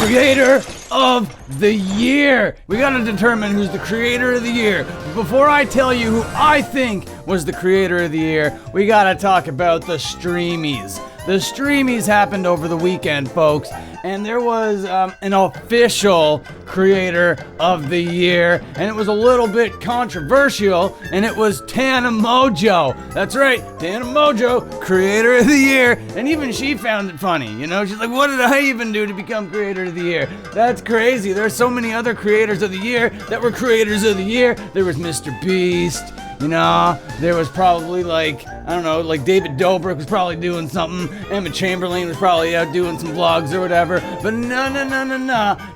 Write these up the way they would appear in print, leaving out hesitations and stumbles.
Creator of the Year. We gotta determine who's the Creator of the Year. Before I tell you who I think was the Creator of the Year, we gotta talk about the Streamys. The Streamys happened over the weekend, folks, and there was an official Creator of the Year, and it was a little bit controversial, and it was Tana Mongeau. That's right, Tana Mongeau, Creator of the Year, and even she found it funny, you know? She's like, what did I even do to become Creator of the Year? That's crazy. There's so many other Creators of the Year that were Creators of the Year. There was Mr. Beast. You know, there was probably like, I don't know, like David Dobrick was probably doing something. Chamberlain was probably out doing some vlogs or whatever. But no.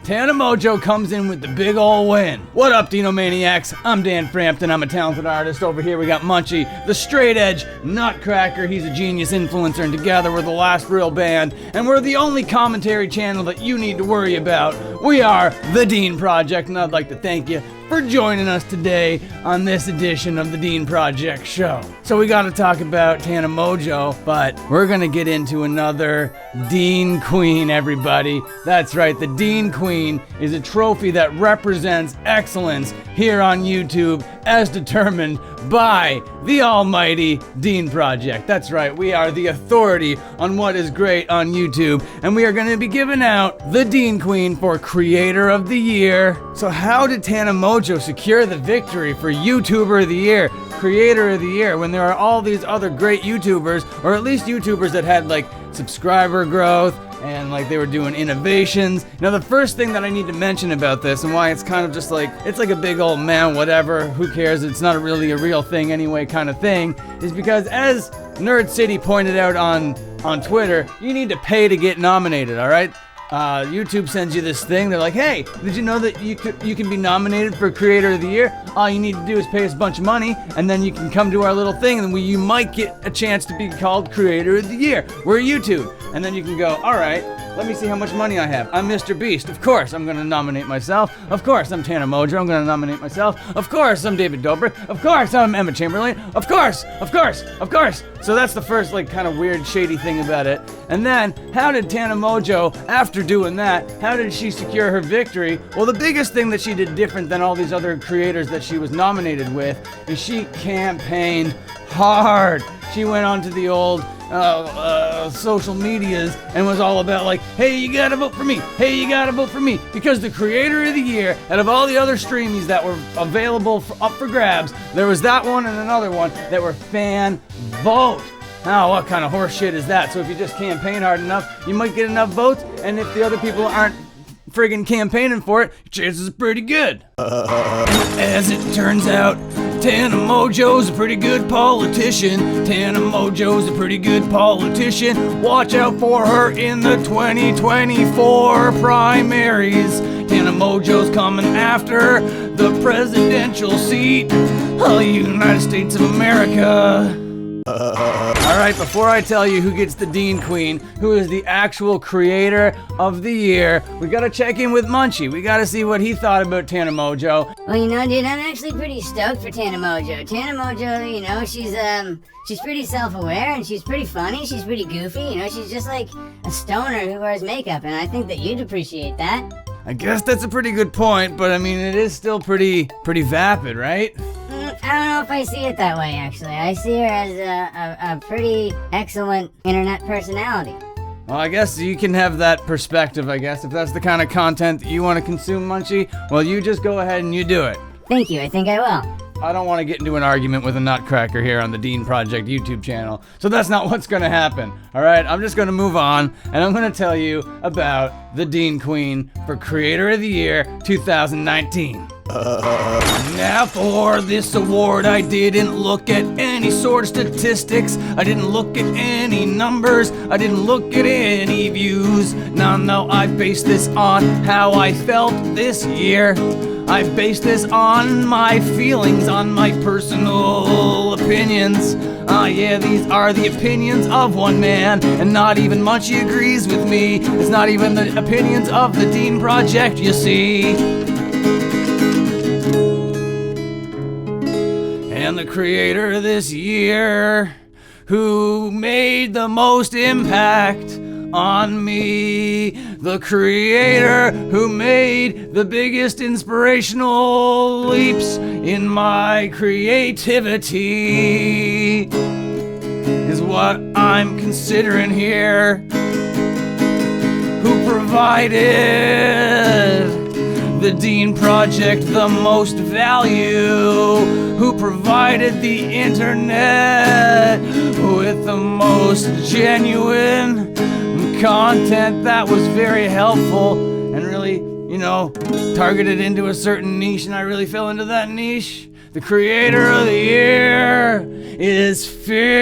Tana Mongeau comes in with the big ol' win. What up, Dino Maniacs? I'm Dan Frampton. I'm a talented artist. Over here we got Munchie, the straight edge nutcracker. He's a genius influencer, and together we're the last real band. And we're the only commentary channel that you need to worry about. We are The Dean Project, and I'd like to thank you for joining us today on this edition of the Dean Project Show. So we gotta talk about Tana Mongeau, but we're gonna get into another Dean Queen, everybody. That's right, the Dean Queen is a trophy that represents excellence here on YouTube as determined by the almighty Dean Project. That's right, we are the authority on what is great on YouTube, and we are gonna be giving out the Dean Queen for Creator of the Year. So how did Tana Mongeau secure the victory for YouTuber of the Year, Creator of the Year, when there are all these other great YouTubers, or at least YouTubers that had like subscriber growth and like they were doing innovations? Now the first thing that I need to mention about this, and why it's kind of just like, it's like a big old man, whatever, who cares, it's not really a real thing anyway kind of thing, is because as Nerd City pointed out on Twitter, you need to pay to get nominated, alright? YouTube sends you this thing. They're like, hey, did you know that you can be nominated for Creator of the Year? All you need to do is pay us a bunch of money, and then you can come to our little thing, and you might get a chance to be called Creator of the Year. We're YouTube. And then you can go, alright, let me see how much money I have. I'm Mr. Beast. Of course, I'm gonna nominate myself. Of course, I'm Tana Mongeau. I'm gonna nominate myself. Of course, I'm David Dobrick. Of course, I'm Chamberlain. Of course. So that's the first, like, kind of weird, shady thing about it. And then, how did Tana Mongeau, after doing that, how did she secure her victory? Well, the biggest thing that she did different than all these other creators that she was nominated with is she campaigned hard. She went onto the old social medias and was all about like, hey, you gotta vote for me, hey, you gotta vote for me, because the Creator of the Year, out of all the other Streamies that were available up for grabs, there was that one and another one that were fan vote. Now, what kind of horse shit is that? So if you just campaign hard enough, you might get enough votes, and if the other people aren't friggin' campaigning for it, your chances are pretty good. As it turns out, Tana Mongeau's a pretty good politician. Tana Mongeau's a pretty good politician. Watch out for her in the 2024 primaries. Tana Mongeau's coming after the presidential seat of the United States of America. Alright, before I tell you who gets the Dean Queen, who is the actual Creator of the Year, we gotta check in with Munchie. We gotta see what he thought about Tana Mongeau. Well, you know, dude, I'm actually pretty stoked for Tana Mongeau. Tana Mongeau, you know, she's pretty self-aware, and she's pretty funny, she's pretty goofy, you know, she's just like a stoner who wears makeup, and I think that you'd appreciate that. I guess that's a pretty good point, but I mean, it is still pretty vapid, right? I don't know if I see it that way, actually. I see her as a pretty excellent internet personality. Well, I guess you can have that perspective, I guess. If that's the kind of content that you want to consume, Munchie, well, you just go ahead and you do it. Thank you, I think I will. I don't want to get into an argument with a nutcracker here on the Dean Project YouTube channel, so that's not what's going to happen, alright? I'm just going to move on, and I'm going to tell you about the Dean Queen for Creator of the Year 2019. Now for this award, I didn't look at any sort of statistics, I didn't look at any numbers, I didn't look at any views. No, I based this on how I felt this year. I based this on my feelings, on my personal opinions. Yeah, these are the opinions of one man, and not even Munchie agrees with me. It's not even the opinions of the Dean Project, you see. And the Creator this year, who made the most impact on me, the creator who made the biggest inspirational leaps in my creativity, is what I'm considering here. Who provided the Dean Project the most value? Who provided the internet with the most genuine content that was very helpful and really, targeted into a certain niche, and I really fell into that niche? The creator of the year is Finn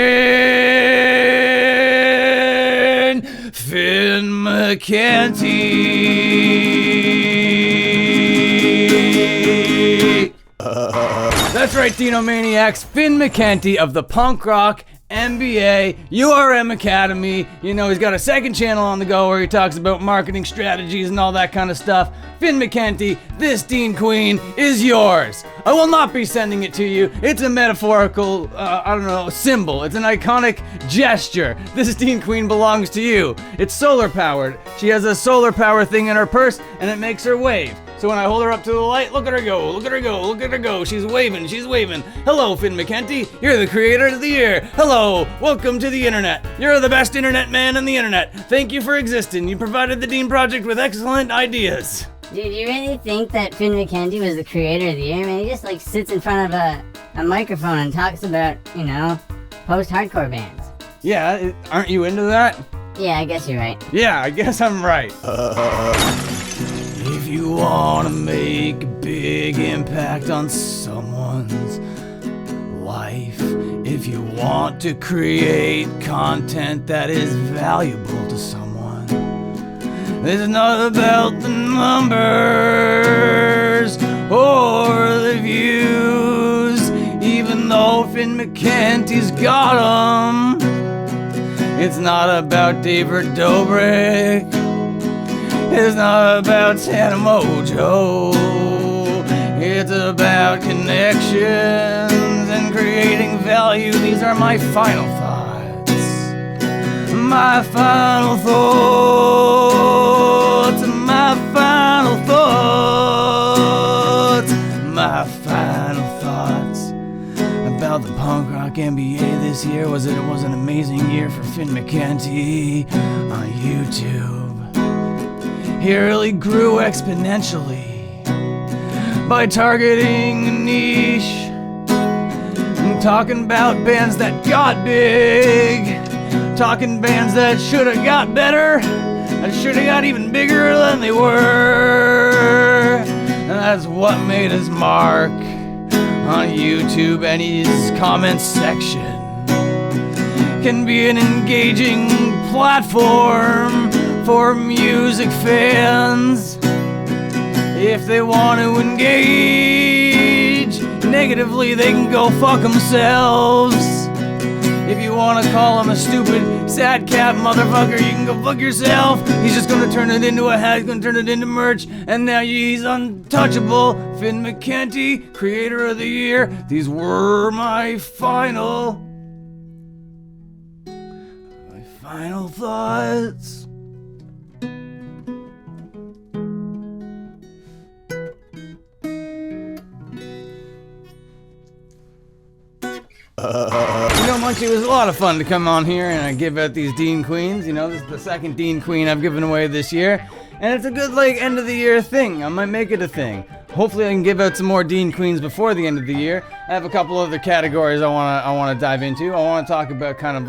McKenty. That's right, Dino-maniacs. Finn McKenty of the punk rock MBA URM Academy. He's got a second channel on the go where he talks about marketing strategies and all that kind of stuff. Finn McKenty, this Dean Queen is yours. I will not be sending it to you. It's a metaphorical, symbol. It's an iconic gesture. This Dean Queen belongs to you. It's solar powered. She has a solar power thing in her purse and it makes her wave. So when I hold her up to the light, look at her go, look at her go, look at her go. She's waving, she's waving. Hello, Finn McKenty. You're the creator of the year. Hello, welcome to the internet. You're the best internet man on the internet. Thank you for existing. You provided the Dean Project with excellent ideas. Dude, you really think that Finn McKenty was the creator of the year? Man, he just sits in front of a microphone and talks about, post-hardcore bands. Yeah, aren't you into that? Yeah, I guess you're right. Yeah, I guess I'm right. If you want to make a big impact on someone's life, if you want to create content that is valuable to someone, it's not about the numbers or the views, even though Finn McKenty's got 'em. It's not about David Dobrick. It's not about Tana Mongeau. It's about connections and creating value. These are my final thoughts. My final thoughts. My final thoughts. My final thoughts about the punk rock MBA this year was that it was an amazing year for Finn McKenty on YouTube. He really grew exponentially by targeting a niche and talking about bands that got big, talking bands that should have got better, that should have got even bigger than they were. And that's what made his mark on YouTube, and his comment section can be an engaging platform for music fans. If they want to engage negatively, they can go fuck themselves. If you want to call him a stupid sad cat motherfucker, you can go fuck yourself. He's just gonna turn it into a hat, he's gonna turn it into merch, and now he's untouchable. Finn McKenty, creator of the year. These were my final thoughts. Munchie, it was a lot of fun to come on here and give out these Dean Queens. This is the second Dean Queen I've given away this year, and it's a good end of the year thing. I might make it a thing. Hopefully I can give out some more Dean Queens before the end of the year. I have a couple other categories I want to dive into. I want to talk about kind of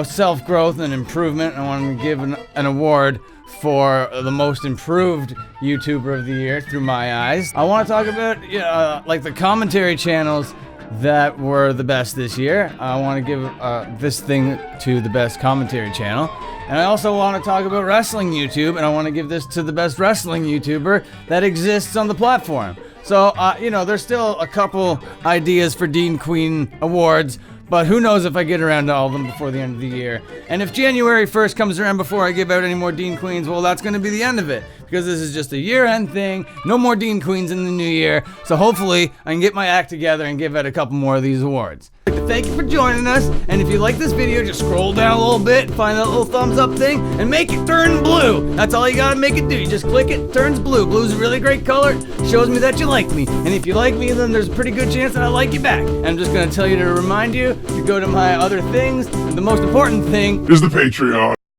self-growth and improvement. I want to give an award for the most improved YouTuber of the year through my eyes. I want to talk about the commentary channels that were the best this year. I want to give this thing to the best commentary channel. And I also want to talk about wrestling YouTube, and I want to give this to the best wrestling YouTuber that exists on the platform. So, there's still a couple ideas for Dean Queen awards, but who knows if I get around to all of them before the end of the year. And if January 1st comes around before I give out any more Dean Queens, well, that's going to be the end of it, because this is just a year-end thing. No more Dean Queens in the new year. So hopefully I can get my act together and give out a couple more of these awards. I'd like to thank you for joining us. And if you like this video, just scroll down a little bit, find that little thumbs up thing, and make it turn blue. That's all you gotta make it do. You just click it, turns blue. Blue's a really great color, shows me that you like me. And if you like me, then there's a pretty good chance that I like you back. And I'm just gonna tell you to remind you to go to my other things. And the most important thing is the Patreon.